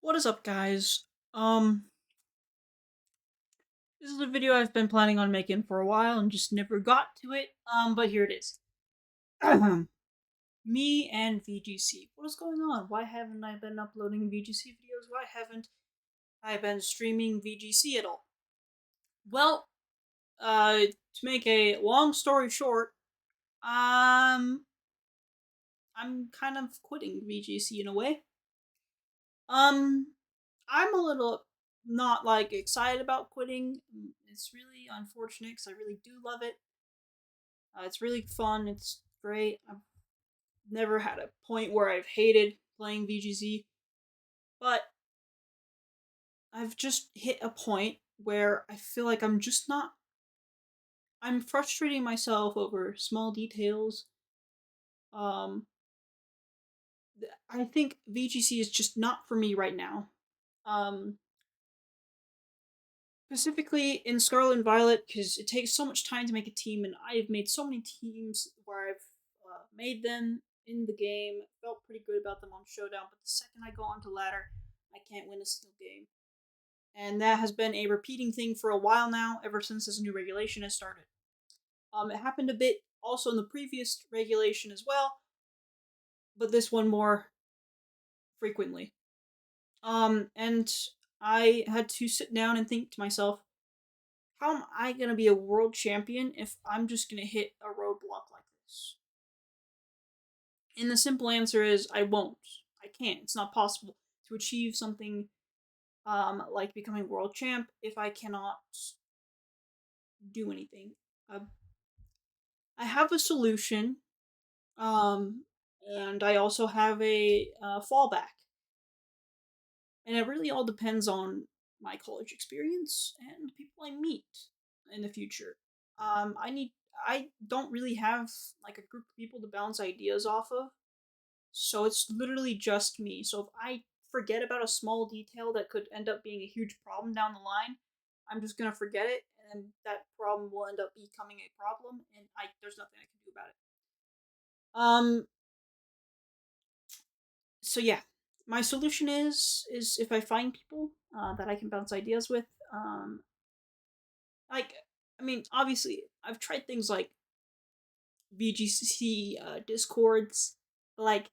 What is up, guys? This is a video I've been planning on making for a while and just never got to it. But here it is. Me and VGC. What is going on? Why haven't I been uploading VGC videos? Why haven't I been streaming VGC at all? Well, to make a long story short, um, I'm kind of quitting VGC in a way. Um, I'm a little not like excited about quitting. It's really unfortunate because I really do love it. It's really fun. It's great. I've never had a point where I've hated playing VGC, but I've just hit a point where I feel like I'm just not. I'm frustrating myself over small details. Um, I think VGC is just not for me right now. Um, Specifically in Scarlet and Violet, because it takes so much time to make a team, and I've made so many teams where I've made them in the game, felt pretty good about them on Showdown, but the second I go onto Ladder, I can't win a single game. And that has been a repeating thing for a while now, ever since this new regulation has started. It happened a bit also in the previous regulation as well, but this one more frequently. And I had to sit down and think to myself, how am I gonna be a world champion if I'm just gonna hit a roadblock like this? And the simple answer is I won't. I can't. It's not possible to achieve something like becoming world champ if I cannot do anything. Uh, I have a solution, and I also have a fallback, and it really all depends on my college experience and the people I meet in the future. I need. I don't really have like a group of people to bounce ideas off of, so it's literally just me. So if I forget about a small detail that could end up being a huge problem down the line, I'm just gonna forget it, and that problem will end up becoming a problem, and there's nothing I can do about it. Um. So yeah, my solution is if I find people that I can bounce ideas with. Like I mean, obviously, I've tried things like VGC discords, but like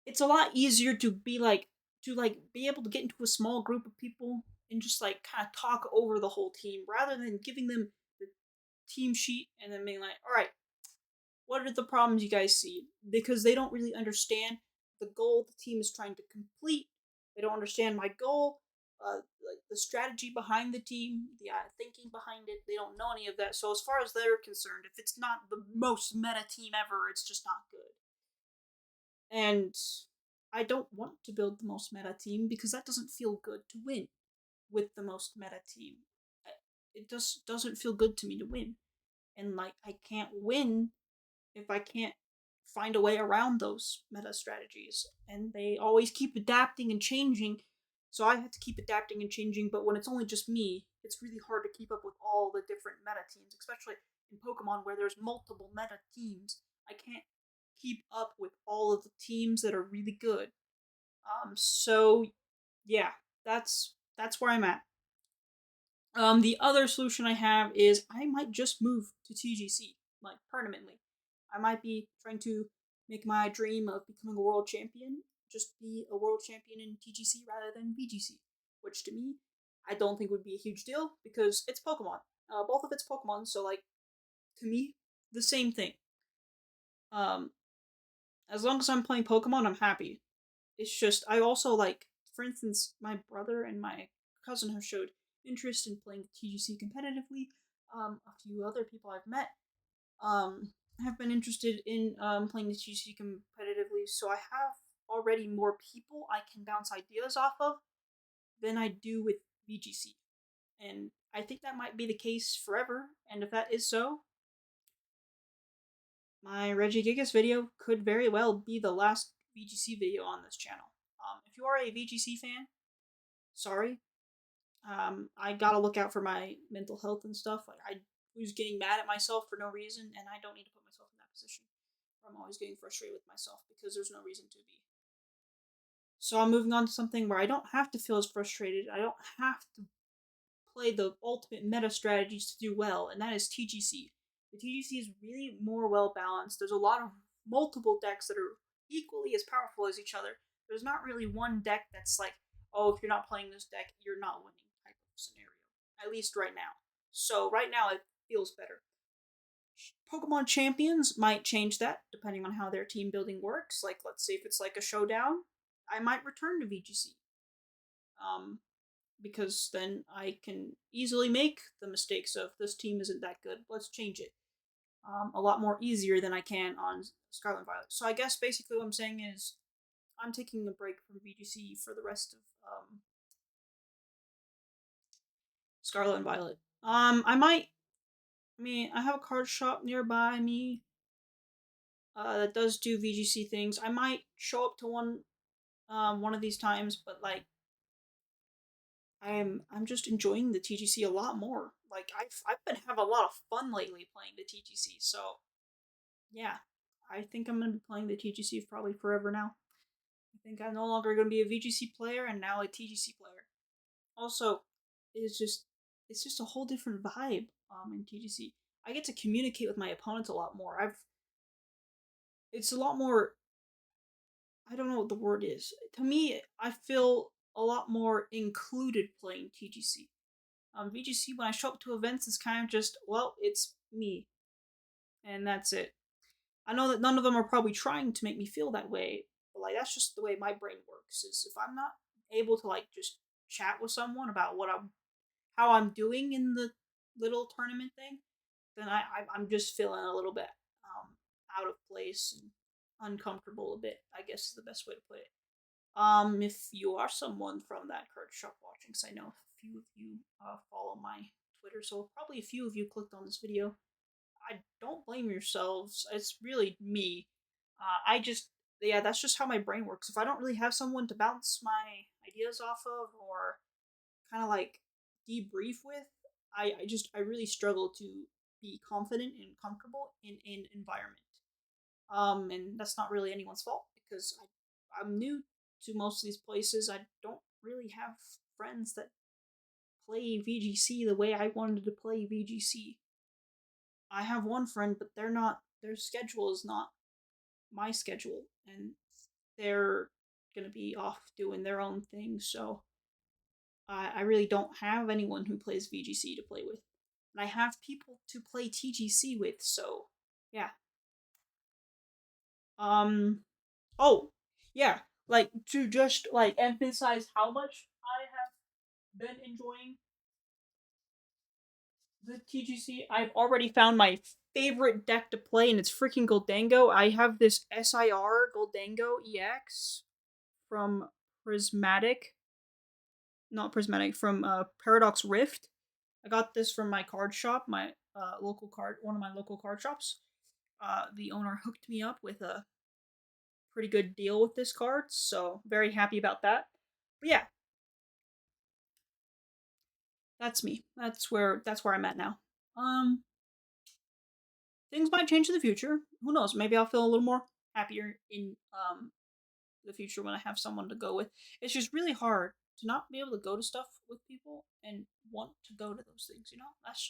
it's a lot easier to be able to get into a small group of people and just like kind of talk over the whole team rather than giving them the team sheet and then being like, all right, what are the problems you guys see? Because they don't really understand the goal the team is trying to complete. They don't understand my goal, like the strategy behind the team, the thinking behind it. They don't know any of that. So as far as they're concerned, if it's not the most meta team ever, it's just not good. And I don't want to build the most meta team because that doesn't feel good to win with the most meta team. It just doesn't feel good to me to win. And like I can't win if I can't find a way around those meta strategies. And they always keep adapting and changing. So I have to keep adapting and changing, but when it's only just me, it's really hard to keep up with all the different meta teams, especially in Pokemon where there's multiple meta teams. I can't keep up with all of the teams that are really good. So yeah, that's where I'm at. The other solution I have is I might just move to TGC, like permanently. I might be trying to make my dream of becoming a world champion just be a world champion in TGC rather than VGC, which to me, I don't think would be a huge deal because it's Pokemon. Both of it's Pokemon, so like to me, the same thing. Um, as long as I'm playing Pokemon, I'm happy. It's just I also like, for instance, my brother and my cousin have showed interest in playing TGC competitively. A few other people I've met have been interested in playing the TGC competitively. So I have already more people I can bounce ideas off of than I do with VGC, and I think that might be the case forever. And if that is so, my Regigigas video could very well be the last VGC video on this channel. If you are a VGC fan, sorry. I gotta look out for my mental health and stuff. Like I was getting mad at myself for no reason, and I don't need to put myself in that position where I'm always getting frustrated with myself because there's no reason to be. So I'm moving on to something where I don't have to feel as frustrated. I don't have to play the ultimate meta strategies to do well, and that is TGC. The TGC is really more well balanced. There's a lot of multiple decks that are equally as powerful as each other. There's not really one deck that's like, oh, if you're not playing this deck, you're not winning type of scenario. At least right now. So right now it feels better. Pokemon Champions might change that depending on how their team building works. Like, let's say if it's like a showdown, I might return to VGC. Um, because then I can easily make the mistakes of this team isn't that good. Let's change it. A lot more easier than I can on Scarlet and Violet. So I guess basically what I'm saying is I'm taking a break from VGC for the rest of Scarlet and Violet. I might. I mean, I have a card shop nearby me that does do VGC things. I might show up to one of these times, but like I'm just enjoying the TGC a lot more. Like I've been having a lot of fun lately playing the TGC. So yeah, I think I'm gonna be playing the TGC probably forever now. I think I'm no longer gonna be a VGC player and now a TGC player. Also, it's just it's just a whole different vibe in TGC. I get to communicate with my opponents a lot more. It's a lot more. I don't know what the word is. To me, I feel a lot more included playing TGC. VGC, when I show up to events, is kind of just, well, it's me, and that's it. I know that none of them are probably trying to make me feel that way, but like that's just the way my brain works. Is if I'm not able to like just chat with someone about how I'm doing in the little tournament thing, then I'm just feeling a little bit out of place and uncomfortable a bit. I guess is the best way to put it. If you are someone from that card shop watching, because I know a few of you follow my Twitter, so probably a few of you clicked on this video. I don't blame yourselves. It's really me. I just, yeah, that's just how my brain works. If I don't really have someone to bounce my ideas off of or kind of like debrief with, I really struggle to be confident and comfortable in an environment. And that's not really anyone's fault because I'm new to most of these places. I don't really have friends that play VGC the way I wanted to play VGC. I have one friend, but they're not. Their schedule is not my schedule, and they're gonna be off doing their own thing. So I really don't have anyone who plays VGC to play with, and I have people to play TGC with. So yeah. Um. Oh, yeah. Like to just like emphasize how much I have been enjoying the TGC. I've already found my favorite deck to play, and it's freaking Goldango. I have this SIR Goldango EX from Prismatic, not Prismatic, from Paradox Rift. I got this from my card shop, my one of my local card shops. The owner hooked me up with a pretty good deal with this card, so very happy about that. But yeah, that's me. That's where I'm at now. Um, things might change in the future. Who knows? Maybe I'll feel a little more happier in the future when I have someone to go with. It's just really hard to not be able to go to stuff with people and want to go to those things. You know, that's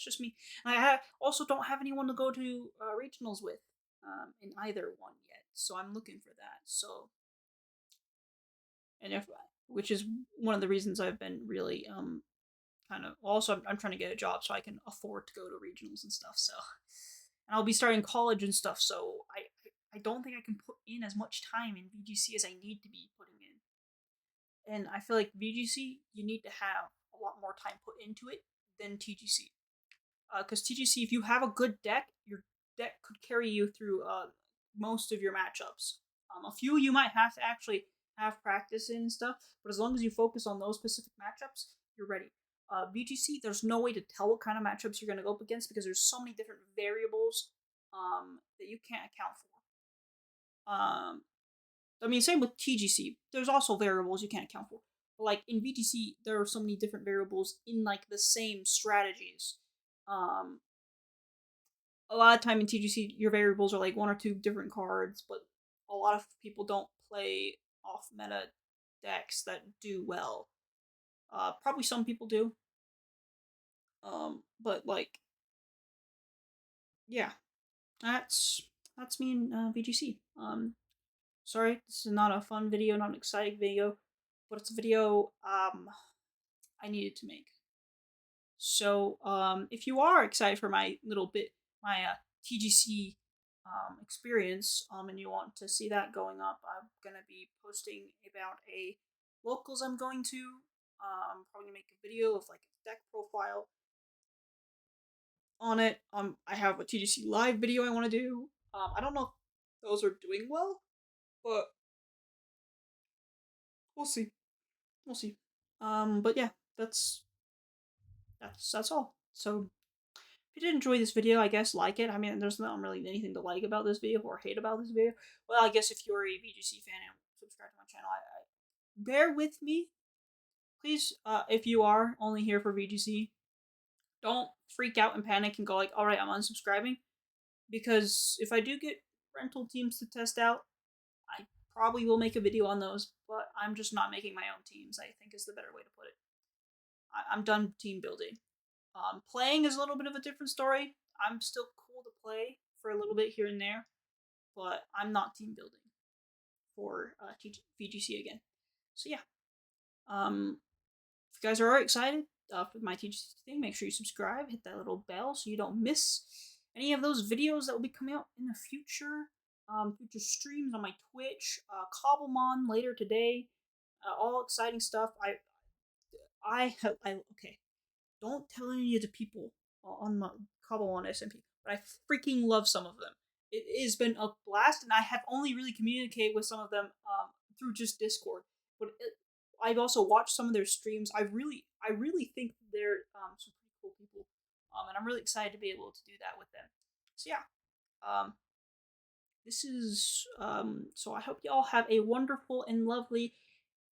just me. And also don't have anyone to go to regionals with in either one yet. So I'm looking for that. So and if which is one of the reasons I've been really kind of also I'm trying to get a job so I can afford to go to regionals and stuff. So and I'll be starting college and stuff. So I don't think I can put in as much time in VGC as I need to be putting in. And I feel like VGC you need to have a lot more time put into it than TGC. Because TGC, if you have a good deck, your deck could carry you through most of your matchups. A few you might have to actually have practice in and stuff, but as long as you focus on those specific matchups, you're ready. VGC, there's no way to tell what kind of matchups you're going to go up against because there's so many different variables that you can't account for. I mean, same with TGC. There's also variables you can't account for. But like in VGC, there are so many different variables in like the same strategies. Um, a lot of time in TGC, your variables are like one or two different cards, but a lot of people don't play off meta decks that do well. Probably some people do. But like, yeah, that's that's me and VGC. Sorry, this is not a fun video, not an exciting video, but it's a video I needed to make. So if you are excited for my little bit, my TGC experience, and you want to see that going up, I'm gonna be posting about a locals I'm going to. I'm probably gonna make a video of like a deck profile on it. I have a TGC live video I want to do. I don't know if those are doing well, but we'll see. We'll see. But yeah, that's all. So if you did enjoy this video, I guess like it. I mean, there's not really anything to like about this video or hate about this video. Well, I guess if you're a VGC fan and subscribe to my channel, I bear with me, please. If you are only here for VGC, don't freak out and panic and go like, "All right, I'm unsubscribing," because if I do get rental teams to test out, I probably will make a video on those. But I'm just not making my own teams. I think is the better way to put it. I'm done team building. Playing is a little bit of a different story. I'm still cool to play for a little bit here and there, but I'm not team building for VGC again. So yeah, if you guys are already excited for my TGC thing, make sure you subscribe, hit that little bell so you don't miss any of those videos that will be coming out in the future. Future streams on my Twitch, Cobblemon later today, all exciting stuff. Okay. Don't tell any of the people on my Cobble on SMP, but I freaking love some of them. It has been a blast, and I have only really communicated with some of them through just Discord. But I've also watched some of their streams. I really think they're some pretty cool people, and I'm really excited to be able to do that with them. So yeah, this is so I hope y'all have a wonderful and lovely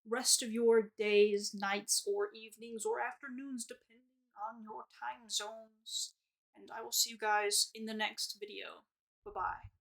rest of your days, nights, or evenings, or afternoons, depending on your time zones. And I will see you guys in the next video. Bye bye.